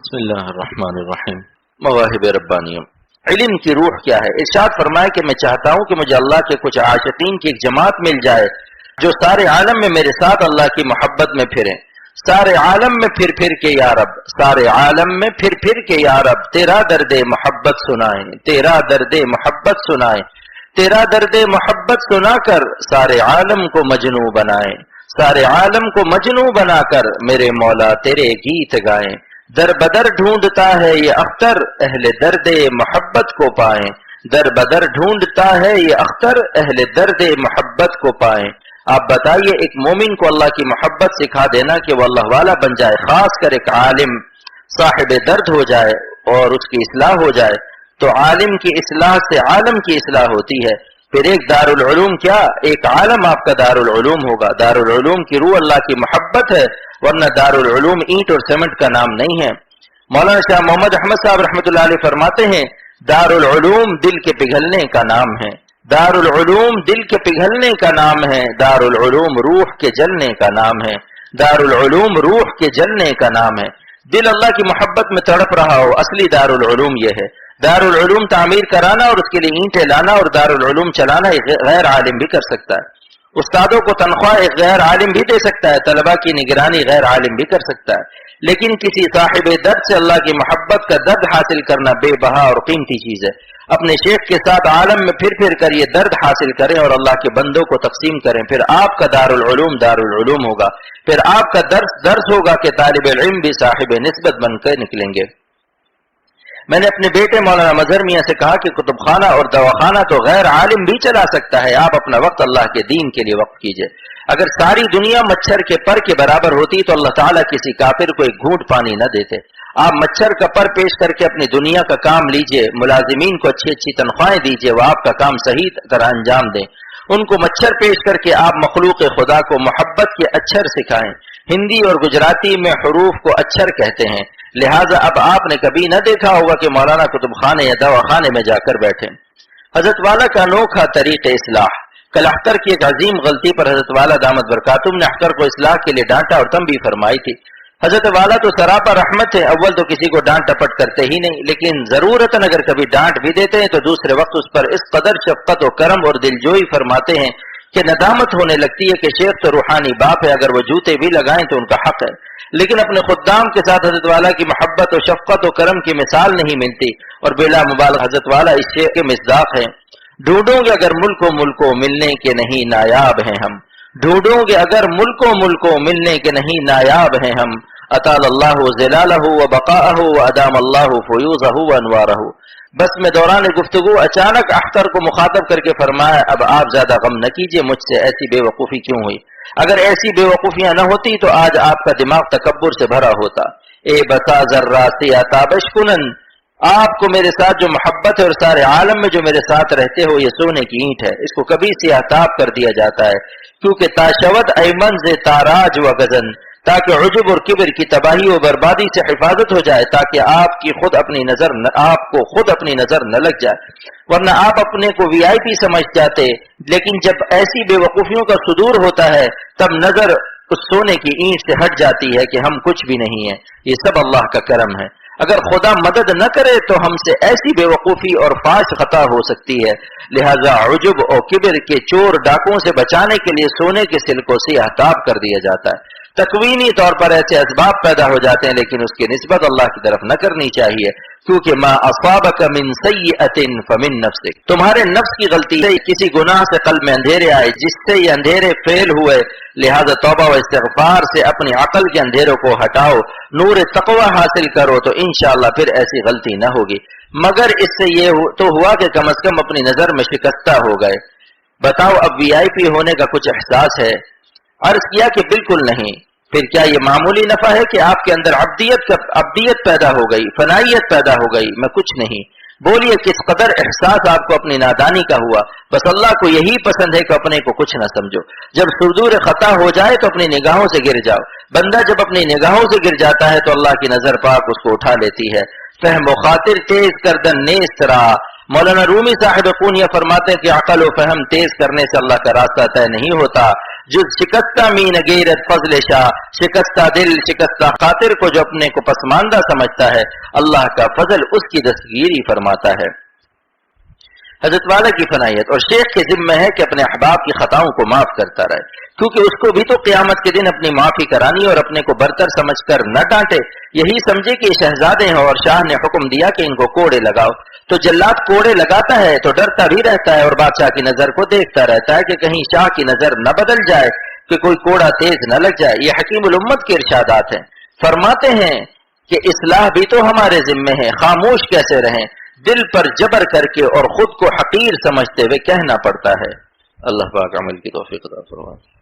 بسم اللہ الرحمن الرحیم۔ مواہب ربانیہ، علم کی روح کیا ہے؟ ارشاد فرمائے کہ میں چاہتا ہوں کہ مجھے اللہ کے کچھ عاشقین کی ایک جماعت مل جائے جو سارے عالم میں میرے ساتھ اللہ کی محبت میں پھریں، سارے عالم میں پھر پھر کے یا رب، سارے عالم میں پھر پھر کے یا رب تیرا درد محبت سنائیں، تیرا درد محبت سنائیں، تیرا درد محبت سنا کر سارے عالم کو مجنوں بنائیں، سارے عالم کو مجنوں بنا کر میرے مولا تیرے گیت گائیں۔ در بدر ڈھونڈتا ہے یہ اختر اہل درد محبت کو پائیں، در بدر ڈھونڈتا ہے یہ اختر اہل درد محبت کو پائیں۔ آپ بتائیے ایک مومن کو اللہ کی محبت سکھا دینا کہ وہ اللہ والا بن جائے، خاص کر ایک عالم صاحب درد ہو جائے اور اس کی اصلاح ہو جائے، تو عالم کی اصلاح سے عالم کی اصلاح ہوتی ہے۔ پھر ایک دارالعلوم کیا، ایک عالم آپ کا دارالعلوم ہوگا۔ دارالعلوم کی روح اللہ کی محبت ہے، ورنہ دارالعلوم اینٹ اور سیمنٹ کا نام نہیں ہے۔ مولانا شاہ محمد احمد صاحب رحمۃ اللہ علیہ فرماتے ہیں دارالعلوم دل کے پگھلنے کا نام ہے، دارالعلوم دل کے پگھلنے کا نام ہے، دارالعلوم روح کے جلنے کا نام ہے، دارالعلوم روح کے جلنے کا نام ہے۔ دل اللہ کی محبت میں تڑپ رہا ہو، اصلی دارالعلوم یہ ہے۔ دارالعلوم تعمیر کرانا اور اس کے لیے اینٹیں لانا اور دارالعلوم چلانا ایک غیر عالم بھی کر سکتا ہے۔ استادوں کو تنخواہ ایک غیر عالم بھی دے سکتا ہے، طلباء کی نگرانی غیر عالم بھی کر سکتا ہے، لیکن کسی صاحب درد سے اللہ کی محبت کا درد حاصل کرنا بے بہا اور قیمتی چیز ہے۔ اپنے شیخ کے ساتھ عالم میں پھر پھر کر یہ درد حاصل کریں اور اللہ کے بندوں کو تقسیم کریں، پھر آپ کا دارالعلوم دارالعلوم ہوگا، پھر آپ کا درس ہوگا کہ طالب علم بھی صاحب نسبت بن کر نکلیں گے۔ میں نے اپنے بیٹے مولانا مظہر میاں سے کہا کہ کتب خانہ اور دواخانہ تو غیر عالم بھی چلا سکتا ہے، آپ اپنا وقت اللہ کے دین کے لیے وقف کیجئے۔ اگر ساری دنیا مچھر کے پر کے برابر ہوتی تو اللہ تعالیٰ کسی کافر کو ایک گھونٹ پانی نہ دیتے۔ آپ مچھر کا پر پیش کر کے اپنی دنیا کا کام لیجئے، ملازمین کو اچھی اچھی تنخواہیں دیجئے، وہ آپ کا کام صحیح طرح انجام دیں۔ ان کو مچھر پیش کر کے آپ مخلوق خدا کو محبت کے اچھر سکھائیں۔ ہندی اور گجراتی میں حروف کو اچھر کہتے ہیں، لہٰذا اب آپ نے کبھی نہ دیکھا ہوگا کہ مولانا کتب خانے یا دواخانے میں جا کر بیٹھے۔ حضرت والا کا انوکھا طریق اصلاح۔ کل اختر کی ایک عظیم غلطی پر حضرت والا دامت برکاتم نے اختر کو اصلاح کے لیے ڈانٹا اور تنبیہ فرمائی تھی۔ حضرت والا تو سراپا رحمت ہے، اول تو کسی کو ڈانٹ ٹپٹ کرتے ہی نہیں، لیکن ضرورتاً اگر کبھی ڈانٹ بھی دیتے ہیں تو دوسرے وقت اس پر اس قدر شفقت و کرم اور دلجوئی فرماتے ہیں کہ ندامت ہونے لگتی ہے کہ شیخ تو روحانی باپ ہے، اگر وہ جوتے بھی لگائیں تو ان کا حق ہے، لیکن اپنے خدام کے ساتھ حضرت والا کی محبت و شفقت و کرم کی مثال نہیں ملتی، اور بلا مبالغہ حضرت والا اس شیخ کے مصداق ہیں۔ ڈھونڈوں گے اگر ملکوں ملنے کے نہیں نایاب ہیں ہم، ڈھونڈوں گے اگر ملکوں ملنے کے نہیں نایاب ہیں ہم، اطال اللہ ظلالہ و بقاءہ و ادام اللہ فیوزہ و انوارہ۔ بس میں دوران گفتگو اچانک اختر کو مخاطب کر کے فرمایا اب آپ زیادہ غم نہ کیجیے، مجھ سے ایسی بے وقوفی کیوں ہوئی؟ اگر ایسی بے وقوفیاں نہ ہوتی تو آج آپ کا دماغ تکبر سے بھرا ہوتا۔ اے بتا ذرا سیا تابش کنن، آپ کو میرے ساتھ جو محبت ہے اور سارے عالم میں جو میرے ساتھ رہتے ہو یہ سونے کی اینٹ ہے، اس کو کبھی سیاہ تاب کر دیا جاتا ہے، کیونکہ تاشود ایمن سے تاراج و غزن، تاکہ عجب اور کبر کی تباہی و بربادی سے حفاظت ہو جائے، تاکہ آپ کو خود اپنی نظر نہ لگ جائے، ورنہ آپ اپنے کو وی آئی پی سمجھ جاتے۔ لیکن جب ایسی بے وقوفیوں کا صدور ہوتا ہے تب نظر اس سونے کی اینٹ سے ہٹ جاتی ہے کہ ہم کچھ بھی نہیں ہیں، یہ سب اللہ کا کرم ہے۔ اگر خدا مدد نہ کرے تو ہم سے ایسی بے وقوفی اور فاش خطا ہو سکتی ہے، لہذا عجب اور کبر کے چور ڈاکوں سے بچانے کے لیے سونے کے سلکوں سے احتاب کر دیا جاتا ہے۔ تکوینی طور پر ایسے اسباب پیدا ہو جاتے ہیں، لیکن اس کی نسبت اللہ کی طرف نہ کرنی چاہیے، کیونکہ ما اصابک من سیئۃ فمن نفسک، تمہارے نفس کی غلطی سے کسی گناہ سے قلب میں اندھیرے آئے جس سے یہ اندھیرے فیل ہوئے، لہذا توبہ و استغفار سے اپنی عقل کے اندھیروں کو ہٹاؤ، نور تقوی حاصل کرو تو انشاءاللہ پھر ایسی غلطی نہ ہوگی۔ مگر اس سے یہ تو ہوا کہ کم از کم اپنی نظر میں شکستہ ہو گئے۔ بتاؤ اب وی آئی پی ہونے کا کچھ احساس ہے؟ عرض کیا کہ بالکل نہیں۔ پھر کیا یہ معمولی نفع ہے کہ آپ کے اندر عبدیت پیدا ہو گئی، فنائیت پیدا ہو گئی؟ میں کچھ نہیں۔ بولیے کس قدر احساس آپ کو اپنی نادانی کا ہوا؟ بس اللہ کو یہی پسند ہے کہ اپنے کو کچھ نہ سمجھو۔ جب صدور خطا ہو جائے تو اپنی نگاہوں سے گر جاؤ۔ بندہ جب اپنی نگاہوں سے گر جاتا ہے تو اللہ کی نظر پاک اس کو اٹھا لیتی ہے۔ فہم و خاطر تیز کردن نیست را، مولانا رومی صاحب پونیہ فرماتے ہیں کہ عقل و فہم تیز کرنے سے اللہ کا راستہ طے نہیں ہوتا، جز شکستہ مین غیرت فضل شاہ، شکستہ دل شکستہ خاطر کو جو اپنے کو پسماندہ سمجھتا ہے اللہ کا فضل اس کی دستگیری فرماتا ہے۔ حضرت والا کی فنائیت اور شیخ کے ذمہ ہے کہ اپنے احباب کی خطاؤں کو معاف کرتا رہے، کیونکہ اس کو بھی تو قیامت کے دن اپنی معافی کرانی اور اپنے کو برتر سمجھ کر نہ ڈانٹے۔ یہی سمجھے کہ یہ شہزادے ہیں اور شاہ نے حکم دیا کہ ان کو کوڑے لگاؤ، تو جلاد کوڑے لگاتا ہے تو ڈرتا بھی رہتا ہے اور بادشاہ کی نظر کو دیکھتا رہتا ہے کہ کہیں شاہ کی نظر نہ بدل جائے، کہ کوئی کوڑا تیز نہ لگ جائے۔ یہ حکیم الامت کے ارشادات ہیں۔ فرماتے ہیں کہ اصلاح بھی تو ہمارے ذمہ ہے، خاموش کیسے رہیں؟ دل پر جبر کر کے اور خود کو حقیر سمجھتے ہوئے کہنا پڑتا ہے۔ اللہ پاک عمل کی توفیق عطا فرمائے۔